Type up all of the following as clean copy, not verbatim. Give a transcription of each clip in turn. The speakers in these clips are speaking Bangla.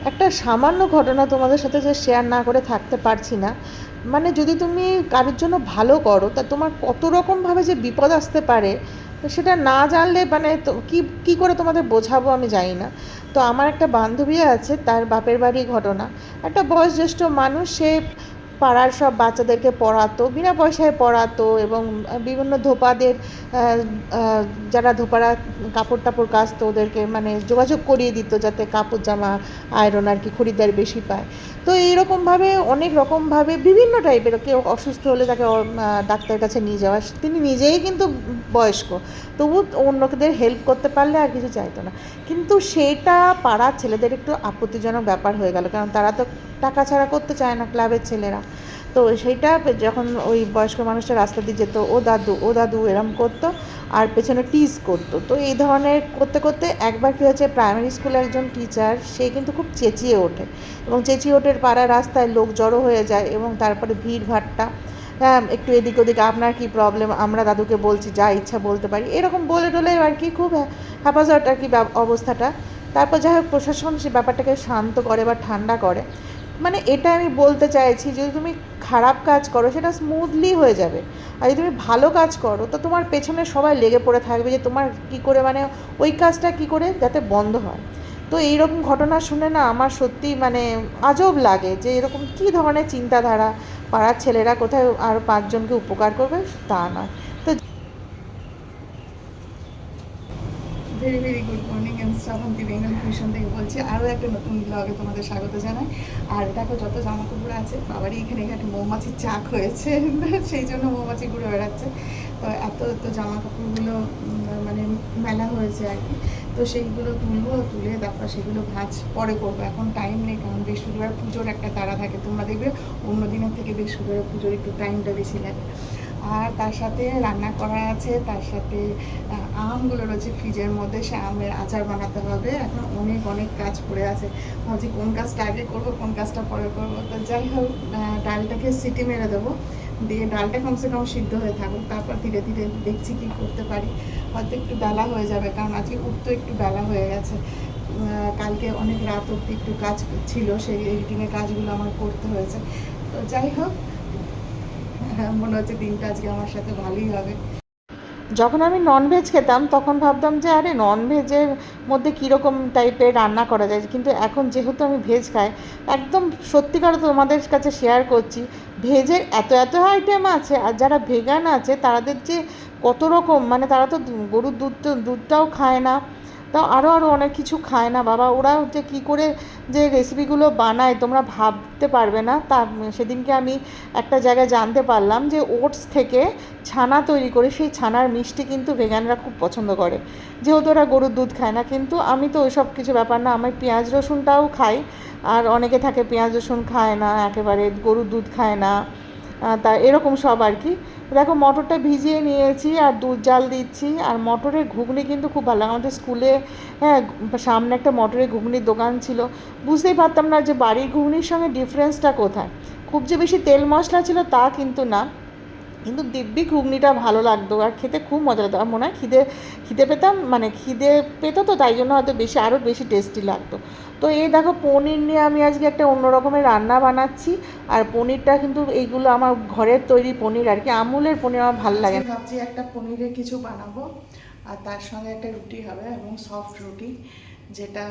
একটা সামান্য ঘটনা তোমাদের সাথে যে শেয়ার না করে থাকতে পারছি না। মানে যদি তুমি কারোর জন্য ভালো করো তা তোমার কত রকমভাবে যে বিপদ আসতে পারে সেটা না জানলে মানে তো কী কী করে তোমাদের বোঝাবো আমি জানি না। তো আমার একটা বান্ধবী আছে, তার বাপের বাড়ি ঘটনা। একটা বয়োজ্যেষ্ঠ মানুষ, সে পাড়ার সব বাচ্চাদেরকে পড়াতো, বিনা পয়সায় পড়াতো এবং বিভিন্ন ধোপাদের যারা ধোপারা কাপড় টাপড় কাচতো ওদেরকে মানে যোগাযোগ করিয়ে দিত যাতে কাপড় জামা আয়রন আর কি খরিদ্দার বেশি পায়। তো এইরকমভাবে অনেক রকমভাবে বিভিন্ন টাইপের, কেউ অসুস্থ হলে তাকে ডাক্তারের কাছে নিয়ে যাওয়া, তিনি নিজেই কিন্তু বয়স্ক, তবু অন্যদের হেল্প করতে পারলে আর কিছু চাইতো না। কিন্তু সেটা পাড়ার ছেলেদের একটু আপত্তিজনক ব্যাপার হয়ে গেল, কারণ তারা তো টাকা ছাড়া করতে চায় না, ক্লাবের ছেলেরা। তো সেইটা যখন ওই বয়স্ক মানুষটা রাস্তা দিয়ে যেত, ও দাদু ও দাদু এরম করতো আর পেছনে টিজ করতো। তো এই ধরনের করতে করতে একবার কী হয়েছে, প্রাইমারি স্কুলের একজন টিচার সে কিন্তু খুব চেঁচিয়ে ওঠে, এবং চেঁচিয়ে ওঠে, পাড়া রাস্তায় লোক জড়ো হয়ে যায় এবং তারপরে ভিড় ভাট্টা, হ্যাঁ একটু এদিক ওদিক, আপনার কী প্রবলেম, আমরা দাদুকে বলছি, যা ইচ্ছা বলতে পারি, এরকম বলে টলে আর কি খুব হ্যাপাজার্ট আর কি অবস্থাটা। তারপর যাই হোক প্রশাসন সে ব্যাপারটাকে শান্ত করে বা ঠান্ডা করে। মানে এটা আমি বলতে চাইছি, যদি তুমি খারাপ কাজ করো সেটা স্মুথলি হয়ে যাবে, আর যদি তুমি ভালো কাজ করো তো তোমার পেছনে সবাই লেগে পড়ে থাকবে যে তোমার কী করে মানে ওই কাজটা কী করে যাতে বন্ধ হয়। তো এইরকম ঘটনা শুনে না আমার সত্যি মানে আজব লাগে যে এরকম কী ধরনের চিন্তাধারা, পাড়ার ছেলেরা কোথায় আর পাঁচজনকে উপকার করবে তা নয়। তো ভেরি ভেরি গুড মর্নিং, আমি শ্রাবন্তী বেঙ্গল ফ্যাশন থেকে বলছি। আরও একটা নতুন ব্লগে তোমাদের স্বাগত জানাই। আর দেখো যত জামা কাপড় আছে, বাবারই এখানে এখানে মৌমাছির চাক হয়েছে, সেই জন্য মৌমাছি ঘুরে বেড়াচ্ছে। তো এত তো জামা কাপড়গুলো মানে মেলা হয়েছে আর কি। তো সেইগুলো তুলবো, তুলে তারপর সেগুলো ভাঁজ পরে করবো, এখন টাইম নেই, কারণ বৃহস্পতিবার পুজোর একটা তাড়া থাকে। তোমরা দেখবে অন্য দিনের থেকে বৃহস্পতিবার পুজোর একটু টাইমটা বেশি লাগে। আর তার সাথে রান্না করা আছে, তার সাথে আমগুলো রয়েছে ফ্রিজের মধ্যে, সে আমের আচার বানাতে হবে। এখন অনেক অনেক কাজ পড়ে আছে, ভাবছি কোন কাজটা আগে করবো কোন কাজটা পরে করবো। তো যাই হোক, ডালটাকে সিটি মেরে দেবো, দিয়ে ডালটা কমসে কম সিদ্ধ হয়ে থাকুক, তারপর ধীরে ধীরে দেখছি কি করতে পারি। হয়তো একটু বেলা হয়ে যাবে, কারণ আজকে উঠতে একটু বেলা হয়ে গেছে। কালকে অনেক রাত অবধি একটু কাজ ছিল, সেই এডিটিংয়ের কাজগুলো আমার করতে হয়েছে। তো যাই হোক, মনে হচ্ছে দিনটা আজকে আমার সাথে ভালোই হবে। যখন আমি ননভেজ খেতাম তখন ভাবতাম যে আরে ননভেজের মধ্যে কীরকম টাইপের রান্না করা যায়, কিন্তু এখন যেহেতু আমি ভেজ খাই, একদম সত্যিকার তোমাদের কাছে শেয়ার করছি, ভেজের এত এত আইটেম আছে। আর যারা ভেগান আছে তাদের যে কত রকম, মানে তারা তো গরুর দুধটাও খায় না, তাও আরও আরও অনেক কিছু খায় না বাবা, ওরা যে কী করে যে রেসিপিগুলো বানায় তোমরা ভাবতে পারবে না। তা সেদিনকে আমি একটা জায়গায় জানতে পারলাম যে ওটস থেকে ছানা তৈরি করে, সেই ছানার মিষ্টি কিন্তু ভেগানরা খুব পছন্দ করে, যেহেতু ওরা গরুর দুধ খায় না। কিন্তু আমি তো ওই সব কিছু ব্যাপার না, আমি পেঁয়াজ রসুনটাও খাই, আর অনেকে থাকে পেঁয়াজ রসুন খায় না, একেবারে গরুর দুধ খায় না, তা এরকম সব আর কি। দেখো মটরটা ভিজিয়ে নিয়েছি আর দুধ জাল দিচ্ছি, আর মটরের ঘুগনি কিন্তু খুব ভালো লাগে। আমাদের স্কুলে হ্যাঁ সামনে একটা মটরের ঘুগনির দোকান ছিল, বুঝতেই পারতাম না যে বাড়ির ঘুগনির সঙ্গে ডিফারেন্সটা কোথায়। খুব যে বেশি তেল মশলা ছিল তা কিন্তু না, কিন্তু দিব্যি ঘুগনিটা ভালো লাগতো আর খেতে খুব মজা লাগতো। আর মনে হয় খিদে পেতাম, মানে খিদে পেতো, তো তাই জন্য হয়তো বেশি আরও বেশি টেস্টি লাগতো। তো এই দেখো পনির নিয়ে আমি আজকে একটা অন্য রকমের রান্না বানাচ্ছি। আর পনিরটা কিন্তু এইগুলো আমার ঘরের তৈরি পনির আর কি, আমুলের পনির আমার ভালো লাগে। ভাবছি একটা পনিরের কিছু বানাবো, আর তার সঙ্গে একটা রুটি হবে, এবং সফট রুটি, যেটা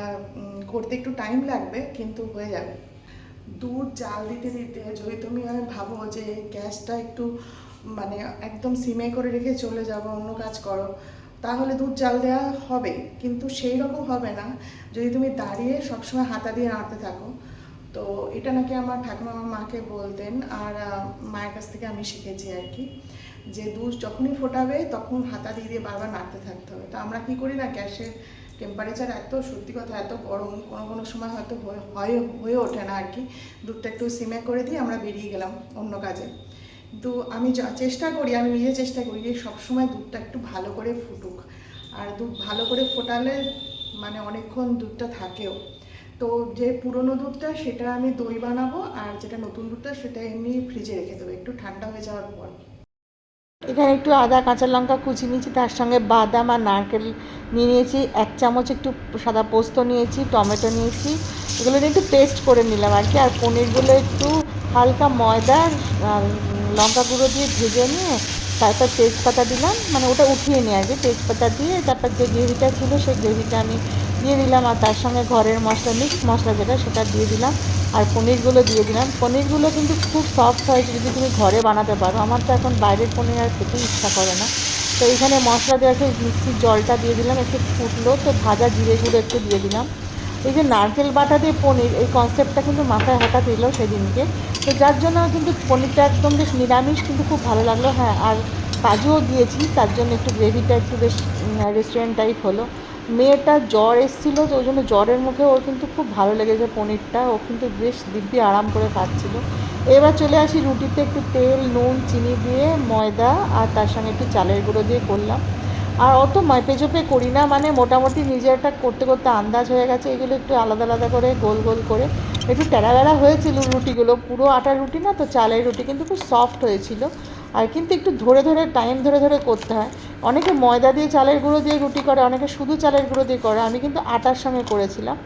করতে একটু টাইম লাগবে কিন্তু হয়ে যাবে। দুধ জাল দিতে দিতে যদি তুমি ভাবো যে গ্যাসটা একটু মানে একদম সিমে করে রেখে চলে যাব অন্য কাজ করো, তাহলে দুধ জাল দেওয়া হবে, কিন্তু সেই রকম হবে না যদি তুমি দাঁড়িয়ে সবসময় হাতা দিয়ে নাড়তে থাকো। তো এটা নাকি আমার ঠাকুমা আমার মাকে বলতেন, আর মায়ের কাছ থেকে আমি শিখেছি আর কি, যে দুধ যখনই ফোটাবে তখন হাতা দিয়ে দিয়ে বারবার নাড়তে থাকতে হবে। তো আমরা কী করি না, গ্যাসের টেম্পারেচার এত, সত্যি কথা এত গরম, কোনো কোনো সময় হয়তো হয়ে ওঠে না আর কি, দুধটা একটু সিমে করে দিয়ে আমরা বেরিয়ে গেলাম অন্য কাজে। কিন্তু আমি চেষ্টা করি, আমি নিজে চেষ্টা করি যে সবসময় দুধটা একটু ভালো করে ফুটুক, আর দুধ ভালো করে ফোটালে মানে অনেকক্ষণ দুধটা থাকেও। তো যে পুরনো দুধটা সেটা আমি দই বানাবো, আর যেটা নতুন দুধটা সেটা এমনি ফ্রিজে রেখে দেবো একটু ঠান্ডা হয়ে যাওয়ার পর। এখানে একটু আদা কাঁচা লঙ্কা কুচি নিয়েছি, তার সঙ্গে বাদাম আর নারকেল নিয়ে নিয়েছি, 1 চামচ একটু সাদা পোস্ত নিয়েছি, টমেটো নিয়েছি, এগুলো নিয়ে একটু পেস্ট করে নিলাম আর কি। আর পনিরগুলো একটু হালকা ময়দা আর লঙ্কা গুঁড়ো দিয়ে ভেজে নিয়ে তারপর তেজপাতা দিলাম, মানে ওটা উঠিয়ে নিয়ে আর কি, তেজপাতা দিয়ে তারপর যে গ্রেভিটা ছিল সেই গ্রেভিটা আমি দিয়ে দিলাম, আর তার সঙ্গে ঘরের মশলা, মিক্স মশলা যেটা, সেটা দিয়ে দিলাম, আর পনিরগুলো দিয়ে দিলাম। পনিরগুলো কিন্তু খুব সফট হয়েছে যদি তুমি ঘরে বানাতে পারো। আমার তো এখন বাইরের পনির আর খেতে ইচ্ছা করে না। তো এখানে মশলা দেওয়া মিক্সির জলটা দিয়ে দিলাম, একটু ফুটলো তো ভাজা জিরে গুঁড়ো একটু দিয়ে দিলাম। এই যে নারকেল বাটা দিয়ে পনির, এই কনসেপ্টটা কিন্তু মাথায় হঠাৎ এলো সেদিনকে। তো যার জন্য কিন্তু পনিরটা একদম বেশ নিরামিষ, কিন্তু খুব ভালো লাগলো। হ্যাঁ, আর কাজুও দিয়েছি, তার জন্য একটু গ্রেভিটা একটু বেশ রেস্টুরেন্ট টাইপ হলো। মেয়েটার জ্বর এসেছিলো, তো ওই জন্য জ্বরের মুখে ওর কিন্তু খুব ভালো লেগেছে পনিরটা, ও কিন্তু বেশ দিব্যি আরাম করে খাচ্ছিল। এবার চলে আসি রুটিতে একটু তেল, নুন, চিনি দিয়ে ময়দা আর তার সঙ্গে একটু চালের গুঁড়ো দিয়ে করলাম। আর অত মাপে চোপে করি না, মানে মোটামুটি নিজেরটা করতে করতে আন্দাজ হয়ে গেছে। এগুলো একটু আলাদা আলাদা করে গোল গোল করে একটু টেরা বেড়া হয়েছিল রুটিগুলো, পুরো আটার রুটি না তো, চালের রুটি, কিন্তু খুব সফট হয়েছিল। আর কিন্তু একটু ধরে ধরে, টাইম ধরে ধরে করতে হয়। অনেকে ময়দা দিয়ে চালের গুঁড়ো দিয়ে রুটি করে, অনেকে শুধু চালের গুঁড়ো দিয়ে করে, আমি কিন্তু আটার সঙ্গে করেছিলাম।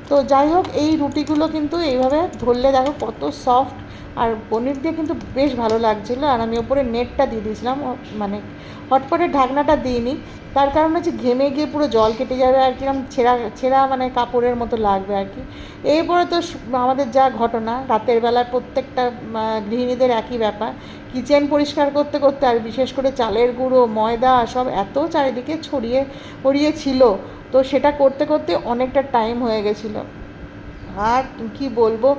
তো যাই হোক, এই রুটিগুলো কিন্তু এইভাবে ধরলে দেখো কত সফট, আর পনির দিয়ে কিন্তু বেশ ভালো লাগছিলো। আর আমি ওপরে নেটটা দিয়ে দিয়েছিলাম, মানে হটপটের ঢাকনাটা দিইনি, তার কারণ হচ্ছে ঘেমে গিয়ে পুরো জল কেটে যাবে আর কিরম ছেঁড়া ছেঁড়া মানে কাপড়ের মতো লাগবে আর কি। এরপরে তো আমাদের যা ঘটনা, রাতের বেলায় প্রত্যেকটা গৃহিণীদের একই ব্যাপার, কিচেন পরিষ্কার করতে করতে, আর বিশেষ করে চালের গুঁড়ো, ময়দা সব এত চারিদিকে ছড়িয়ে ছড়িয়ে ছিল, তো সেটা করতে করতে অনেকটা টাইম হয়ে গেছিলো। আর কি বলবো,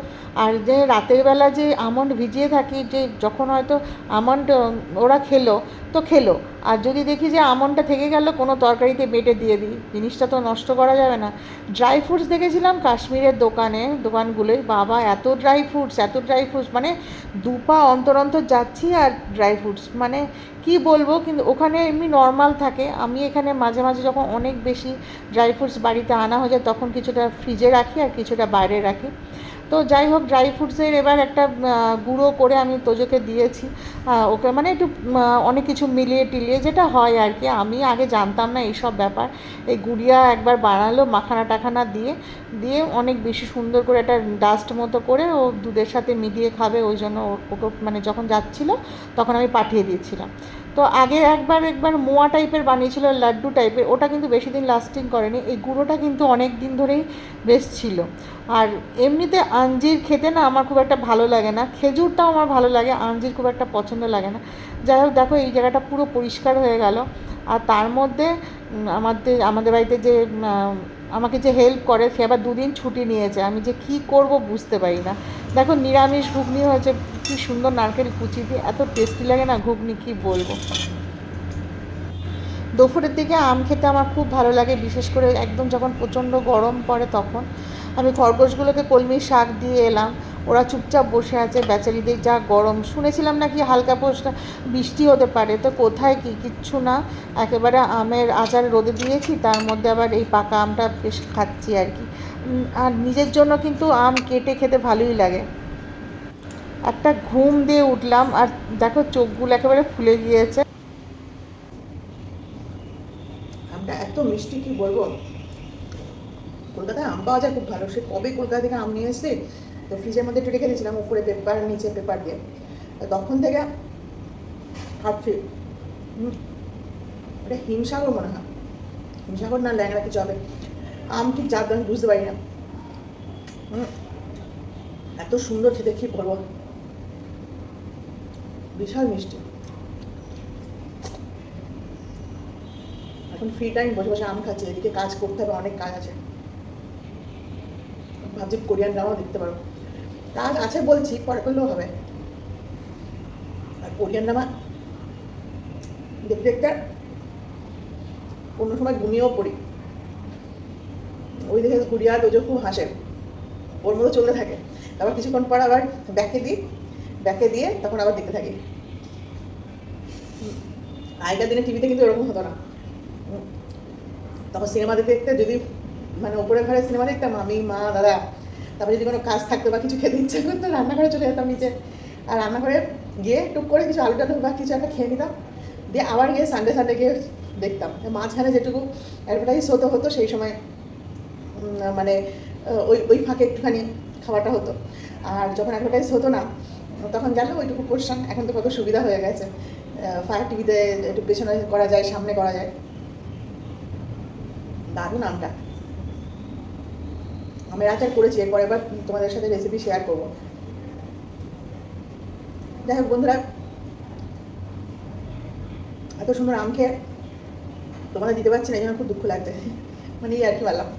আর যে রাতের বেলা যে আমন্ড ভিজিয়ে থাকি, যে যখন হয়তো আমন্ড ওরা খেলো তো খেলো, আর যদি দেখি যে আমন্ডটা থেকে গেল, কোনো তরকারিতে বেটে দিয়ে দিই, জিনিসটা তো নষ্ট করা যাবে না। ড্রাই ফ্রুটস দেখেছিলাম কাশ্মীরের দোকানগুলোই, বাবা এত ড্রাই ফ্রুটস, এত ড্রাই ফ্রুটস, মানে দুপা অন্তর অন্তর যাচ্ছি আর ড্রাই ফ্রুটস, মানে কি বলবো। কিন্তু ওখানে এমনি নর্মাল থাকে, আমি এখানে মাঝে মাঝে যখন অনেক বেশি ড্রাই ফ্রুটস বাড়িতে আনা হয়ে যায়, তখন কিছুটা ফ্রিজে রাখি আর কিছুটা বাইরে রাখি। তো যাই হোক, ড্রাই ফ্রুটসের এবার একটা গুঁড়ো করে আমি তোজোকে দিয়েছি, ওকে, মানে একটু অনেক কিছু মিলিয়ে টিলিয়ে যেটা হয় আর কি। আমি আগে জানতাম না এইসব ব্যাপার। এই গুড়িয়া একবার বানালো মাখানা টাখানা দিয়ে দিয়ে অনেক বেশি সুন্দর করে একটা ডাস্ট মতো করে ও দুধের সাথে মিলিয়ে খাবে, ওই জন্য ওকে মানে যখন যাচ্ছিলো তখন আমি পাঠিয়ে দিয়েছিলাম। তো আগে একবার মোয়া টাইপের বানিয়েছিল, লাড্ডু টাইপের, ওটা কিন্তু বেশি দিন লাস্টিং করেনি। এই গুঁড়োটা কিন্তু অনেক দিন ধরেই বেশ ছিল। আর এমনিতে আঞ্জির খেতে না আমার খুব একটা ভালো লাগে না, খেজুরটাও আমার ভালো লাগে, আঞ্জির খুব একটা পছন্দ লাগে না। যাই হোক, দেখো এই জায়গাটা পুরো পরিষ্কার হয়ে গেল। আর তার মধ্যে আমাদের বাড়িতে যে আমাকে যে হেল্প করে, সে আবার দুদিন ছুটি নিয়েছে, আমি যে কী করব বুঝতে পারি না। দেখো নিরামিষ ঘুগনি হয়েছে, কী সুন্দর নারকেল কুচি দিয়ে, এত টেস্টি লাগে না ঘুগনি, কী বলবো। দুপুরের দিকে আম খেতে আমার খুব ভালো লাগে, বিশেষ করে একদম যখন প্রচণ্ড গরম পড়ে তখন। আমি খরগোশগুলোকে কলমি শাক দিয়ে এলাম, ওরা চুপচাপ বসে আছে, বেচারিদের যা গরম, শুনেছিলাম নাকি হালকা পোস্টা বৃষ্টি হতে পারে, তো কোথায় কি, কিচ্ছু না। একেবারে আমের আচার রোদে দিয়েছি, তার মধ্যে আবার এই পাকা আমটা বেশ খাচ্ছি আর কি। আর নিজের জন্য কিন্তু আম কেটে খেতে ভালোই লাগে। একটা ঘুম দিয়ে উঠলাম, আর দেখো চোখগুলো একেবারে ফুলে গিয়েছে। আমটা এত মিষ্টি, কি বলবো। কলকাতায় আম পাওয়া যায় খুব ভালো, সে কবে কলকাতা থেকে আম নিয়ে এসেছি, তো ফ্রিজের মধ্যে একটু রেখে দিয়েছিলাম, উপরে পেপার, নিচে পেপার দিয়ে, তো তখন থেকে খাচ্ছি। ওটা হিমসাগর মনে হয়, হিমসাগর না ল্যাংড়া কিছু হবে, আম ঠিক যার আমি বুঝতে পারি না। এত সুন্দর খেতে, কি বলবো, বিশাল মিষ্টি। এখন ফ্রি টাইম বসে বসে আম খাচ্ছি, এদিকে কাজ করতে হবে, অনেক কাজ আছে। ভাবছি কোরিয়ান ড্রামাও দেখতে পারো, কাজ আছে বলছি, পরে করলেও হবে। আর কোরিয়ান ড্রামা দেখতে দেখতে কোনো সময় ঘুমিয়েও পড়ি, ওই দেখে গুড়িয়া তোজো খুব হাসে, ওর মতো চলতে থাকে। তারপর কিছুক্ষণ পর আবার ব্যাকে দিয়ে তখন আবার দেখতে থাকি। আগেকার দিনে টিভিতে কিন্তু এরকম হতো না, তখন সিনেমা দেখতে দেখতে যদি মানে ওপরে ঘরে সিনেমা দেখতাম আমি, মা, দাদা, তারপরে যদি কোনো কাজ থাকতো বা কিছু খেতে ইচ্ছা করতো, রান্নাঘরে চলে যেতাম নিচে, আর রান্নাঘরে গিয়ে টুক করে কিছু আলু টালু বা কিছু একটা খেয়ে নিতাম, দিয়ে আবার গিয়ে সানডে গিয়ে দেখতাম। মাঝখানে যেটুকু অ্যাডভার্টাইজ হতো সেই সময় মানে ওই ওই ফাঁকে একটুখানি খাওয়াটা হতো। আর যখন অ্যাডভার্টাইজ হতো না তখন গেল ওইটুকু পোর্শন। এখন তো কত সুবিধা হয়ে গেছে, ফায়ার টিভিতে একটু পেছনে করা যায়, সামনে করা যায়। দারুণ আমটা। আমের আচার করেছি, এরপর এবার তোমাদের সাথে রেসিপি শেয়ার করবো। যাই হোক বন্ধুরা, এত সুন্দর আম খেয়ে তোমাদের দিতে পারছি না, এই জন্য খুব দুঃখ লাগছে, মানে এই আর কি বললাম।